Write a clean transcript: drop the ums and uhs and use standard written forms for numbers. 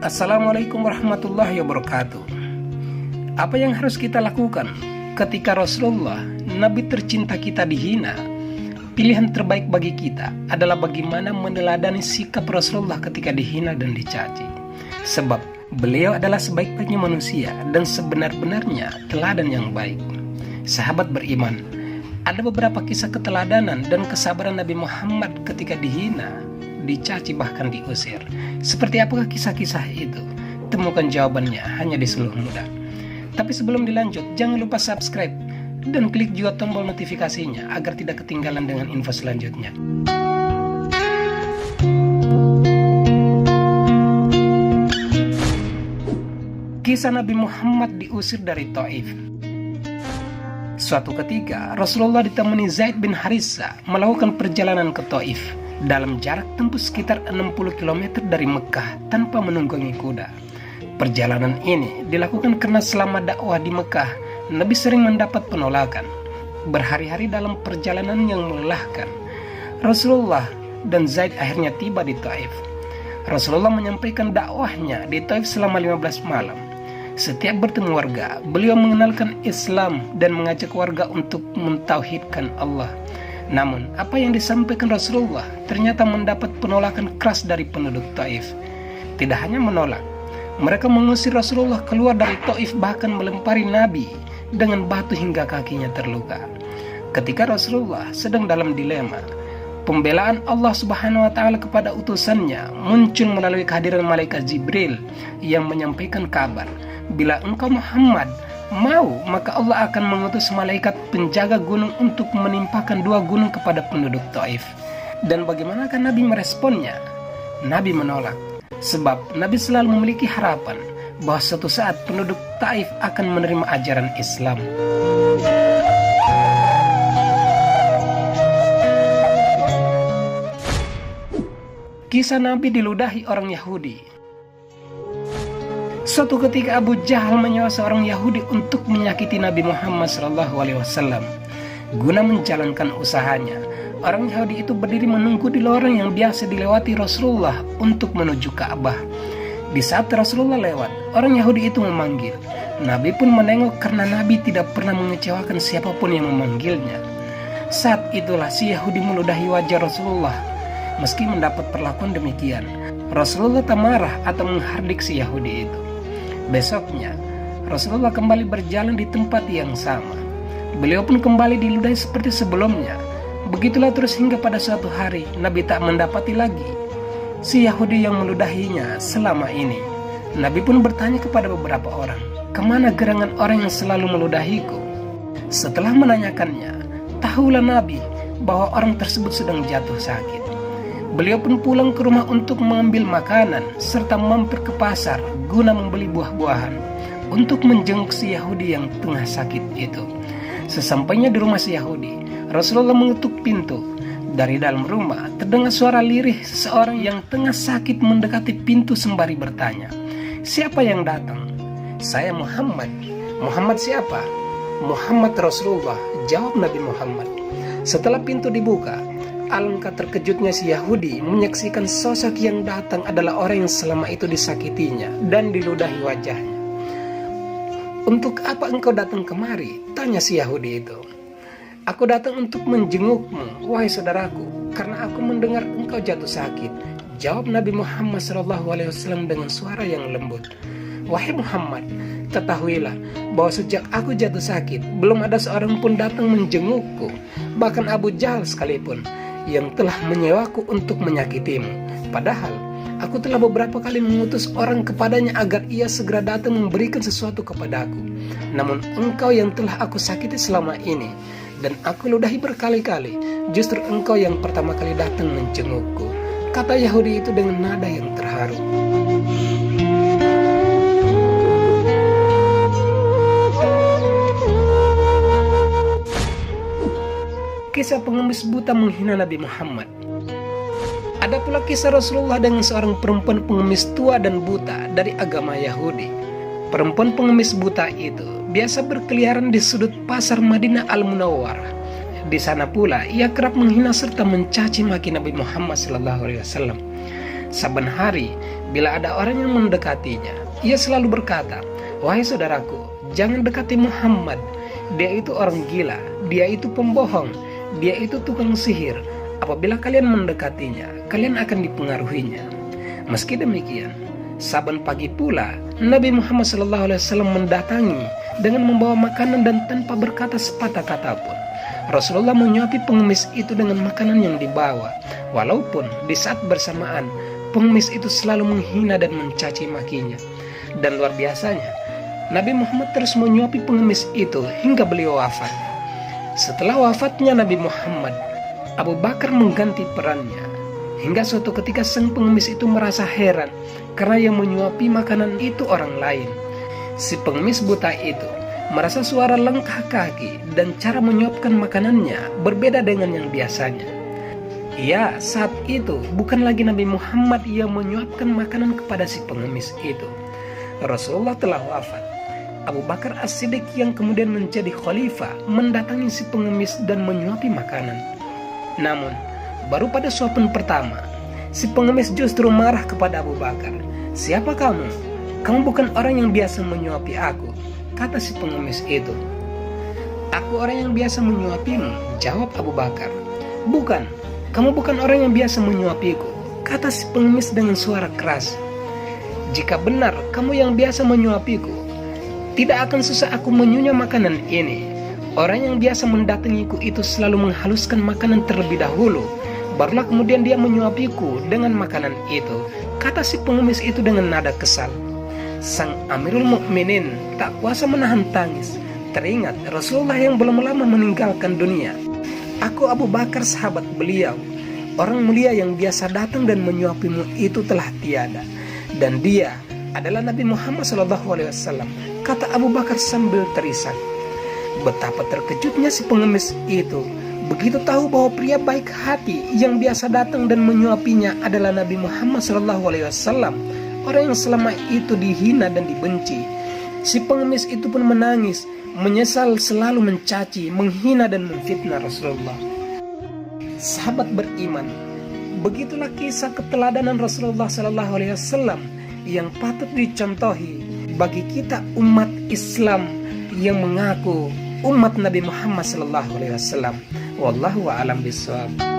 Assalamualaikum warahmatullahi wabarakatuh. Apa yang harus kita lakukan ketika Rasulullah, Nabi tercinta kita, dihina? Pilihan terbaik bagi kita adalah bagaimana meneladani sikap Rasulullah ketika dihina dan dicaci. Sebab beliau adalah sebaik-baiknya manusia dan sebenar-benarnya teladan yang baik. Sahabat beriman, ada beberapa kisah keteladanan dan kesabaran Nabi Muhammad ketika dihina, dicaci, bahkan diusir. Seperti apakah kisah-kisah itu? Temukan jawabannya hanya di Suluh Muda. Tapi sebelum dilanjut, jangan lupa subscribe dan klik juga tombol notifikasinya agar tidak ketinggalan dengan info selanjutnya. Kisah Nabi Muhammad diusir dari Taif. Suatu ketika, Rasulullah ditemani Zaid bin Harithah melakukan perjalanan ke Taif dalam jarak tempuh sekitar 60 km dari Mekah tanpa menunggangi kuda. Perjalanan ini dilakukan karena selama dakwah di Mekah, Nabi sering mendapat penolakan. Berhari-hari dalam perjalanan yang melelahkan, Rasulullah dan Zaid akhirnya tiba di Taif. Rasulullah menyampaikan dakwahnya di Taif selama 15 malam. Setiap bertemu warga, beliau mengenalkan Islam dan mengajak warga untuk mentauhidkan Allah. Namun, apa yang disampaikan Rasulullah ternyata mendapat penolakan keras dari penduduk Taif. Tidak hanya menolak, mereka mengusir Rasulullah keluar dari Taif, bahkan melempari Nabi dengan batu hingga kakinya terluka. Ketika Rasulullah sedang dalam dilema, pembelaan Allah Subhanahu wa Ta'ala kepada utusannya muncul melalui kehadiran malaikat Jibril yang menyampaikan kabar, bila engkau Muhammad mau, maka Allah akan mengutus malaikat penjaga gunung untuk menimpakan 2 gunung kepada penduduk Taif. Dan bagaimanakah Nabi meresponnya? Nabi menolak, sebab Nabi selalu memiliki harapan bahwa suatu saat penduduk Taif akan menerima ajaran Islam. Kisah Nabi diludahi orang Yahudi. Suatu ketika Abu Jahal menyewa seorang Yahudi untuk menyakiti Nabi Muhammad SAW. Guna menjalankan usahanya, orang Yahudi itu berdiri menunggu di lorong yang biasa dilewati Rasulullah untuk menuju Ka'bah. Di saat Rasulullah lewat, orang Yahudi itu memanggil. Nabi pun menengok karena Nabi tidak pernah mengecewakan siapapun yang memanggilnya. Saat itulah si Yahudi meludahi wajah Rasulullah. Meski mendapat perlakuan demikian, Rasulullah tak marah atau menghardik si Yahudi itu. Besoknya, Rasulullah kembali berjalan di tempat yang sama. Beliau pun kembali diludahi seperti sebelumnya. Begitulah terus hingga pada suatu hari, Nabi tak mendapati lagi si Yahudi yang meludahinya selama ini. Nabi pun bertanya kepada beberapa orang, "Kemana gerangan orang yang selalu meludahiku?" Setelah menanyakannya, tahulah Nabi bahwa orang tersebut sedang jatuh sakit. Beliau pun pulang ke rumah untuk mengambil makanan serta mampir ke pasar guna membeli buah-buahan untuk menjenguk si Yahudi yang tengah sakit itu. Sesampainya di rumah si Yahudi, Rasulullah mengetuk pintu. Dari dalam rumah terdengar suara lirih seseorang yang tengah sakit mendekati pintu sembari bertanya, "Siapa yang datang?" "Saya Muhammad." "Muhammad siapa?" "Muhammad Rasulullah," jawab Nabi Muhammad. Setelah pintu dibuka, alangkah terkejutnya si Yahudi menyaksikan sosok yang datang adalah orang yang selama itu disakitinya dan diludahi wajahnya. "Untuk apa engkau datang kemari?" tanya si Yahudi itu. "Aku datang untuk menjengukmu, wahai saudaraku, karena aku mendengar engkau jatuh sakit," jawab Nabi Muhammad SAW dengan suara yang lembut. "Wahai Muhammad, ketahuilah bahwa sejak aku jatuh sakit, belum ada seorang pun datang menjengukku, bahkan Abu Jahal sekalipun, yang telah menyewaku untuk menyakitimu. Padahal aku telah beberapa kali mengutus orang kepadanya agar ia segera datang memberikan sesuatu kepadaku. Namun engkau yang telah aku sakiti selama ini dan aku ludahi berkali-kali, justru engkau yang pertama kali datang menjengukku," kata Yahudi itu dengan nada yang terharu. Kisah pengemis buta menghina Nabi Muhammad. Ada pula kisah Rasulullah dengan seorang perempuan pengemis tua dan buta dari agama Yahudi. Perempuan pengemis buta itu biasa berkeliaran di sudut pasar Madinah Al-Munawwarah. Di sana pula ia kerap menghina serta mencaci maki Nabi Muhammad SAW. Saban hari, bila ada orang yang mendekatinya, ia selalu berkata, "Wahai saudaraku, jangan dekati Muhammad. Dia itu orang gila, dia itu pembohong, dia itu tukang sihir. Apabila kalian mendekatinya, kalian akan dipengaruhinya." Meski demikian, saban pagi pula Nabi Muhammad SAW mendatangi dengan membawa makanan dan tanpa berkata sepatah kata pun. Rasulullah menyuapi pengemis itu dengan makanan yang dibawa, walaupun di saat bersamaan pengemis itu selalu menghina dan mencaci makinya. Dan luar biasanya, Nabi Muhammad terus menyuapi pengemis itu hingga beliau wafat. Setelah wafatnya Nabi Muhammad, Abu Bakar mengganti perannya. Hingga suatu ketika sang pengemis itu merasa heran karena yang menyuapi makanan itu orang lain. Si pengemis buta itu merasa suara langkah kaki dan cara menyuapkan makanannya berbeda dengan yang biasanya. Ya, saat itu bukan lagi Nabi Muhammad yang menyuapkan makanan kepada si pengemis itu. Rasulullah telah wafat. Abu Bakar As-Siddiq yang kemudian menjadi khalifah mendatangi si pengemis dan menyuapi makanan. Namun, baru pada suapan pertama, si pengemis justru marah kepada Abu Bakar. "Siapa kamu? Kamu bukan orang yang biasa menyuapi aku," kata si pengemis itu. "Aku orang yang biasa menyuapimu," jawab Abu Bakar. "Bukan, kamu bukan orang yang biasa menyuapiku," kata si pengemis dengan suara keras. "Jika benar kamu yang biasa menyuapiku, tidak akan susah aku menyunyah makanan ini. Orang yang biasa mendatangiku itu selalu menghaluskan makanan terlebih dahulu, barulah kemudian dia menyuapiku dengan makanan itu," kata si pengemis itu dengan nada kesal. Sang Amirul Mukminin tak kuasa menahan tangis. Teringat Rasulullah yang belum lama meninggalkan dunia. "Aku Abu Bakar, sahabat beliau. Orang mulia yang biasa datang dan menyuapimu itu telah tiada. Dan dia adalah Nabi Muhammad SAW," kata Abu Bakar sambil terisak. Betapa terkejutnya si pengemis itu begitu tahu bahwa pria baik hati yang biasa datang dan menyuapinya adalah Nabi Muhammad SAW, orang yang selama itu dihina dan dibenci. Si pengemis itu pun menangis, menyesal selalu mencaci, menghina dan memfitnah Rasulullah. Sahabat beriman, begitulah kisah keteladanan Rasulullah SAW yang patut dicontohi bagi kita umat Islam yang mengaku umat Nabi Muhammad SAW. Wallahu a'lam bishawab.